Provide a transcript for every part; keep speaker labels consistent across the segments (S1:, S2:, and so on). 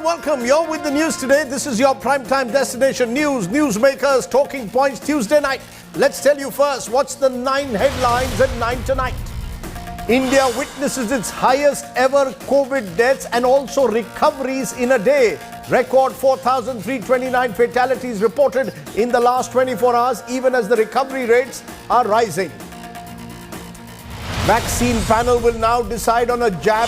S1: welcome. You're with the news today. This is your primetime destination news, newsmakers, talking points Tuesday night. Let's tell you first, what's the 9 headlines at 9 tonight? India witnesses its highest ever COVID deaths and also recoveries in a day. Record 4,329 fatalities reported in the last 24 hours, even as the recovery rates are rising. Vaccine panel will now decide on a jab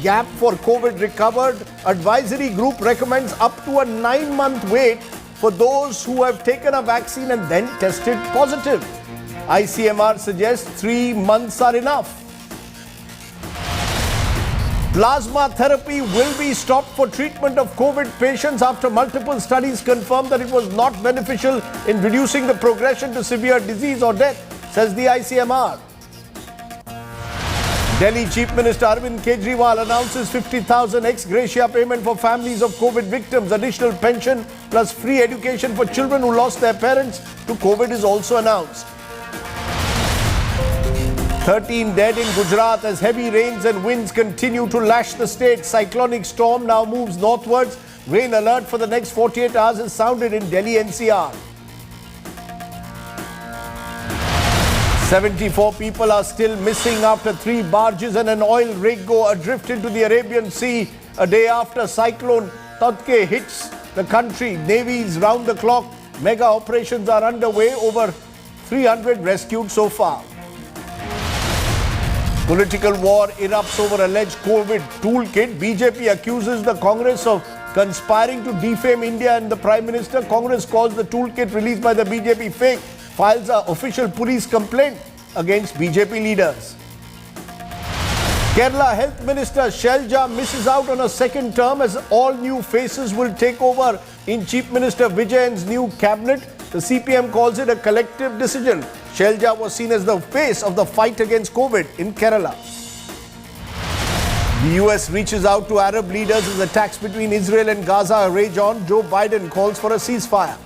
S1: gap for COVID recovered. Advisory group recommends up to a 9-month wait for those who have taken a vaccine and then tested positive. ICMR suggests 3 months are enough. Plasma therapy will be stopped for treatment of COVID patients after multiple studies confirmed that it was not beneficial in reducing the progression to severe disease or death, says the ICMR. Delhi Chief Minister Arvind Kejriwal announces 50,000 ex gratia payment for families of COVID victims. Additional pension plus free education for children who lost their parents to COVID is also announced. 13 dead in Gujarat as heavy rains and winds continue to lash the state. Cyclonic storm now moves northwards. Rain alert for the next 48 hours is sounded in Delhi NCR. 74 people are still missing after 3 barges and an oil rig go adrift into the Arabian Sea a day after cyclone TOUKTAE hits the country. Navies round the clock. Mega operations are underway. Over 300 rescued so far. Political war erupts over alleged COVID toolkit. BJP accuses the Congress of conspiring to defame India and the Prime Minister. Congress calls the toolkit released by the BJP fake. Files an official police complaint against BJP leaders. Kerala Health Minister SHAILAJA misses out on a second term as all new faces will take over in Chief Minister Vijayan's new cabinet. The CPM calls it a collective decision. SHAILAJA was seen as the face of the fight against COVID in Kerala. The US reaches out to Arab leaders as attacks between Israel and Gaza rage on. Joe Biden calls for a ceasefire.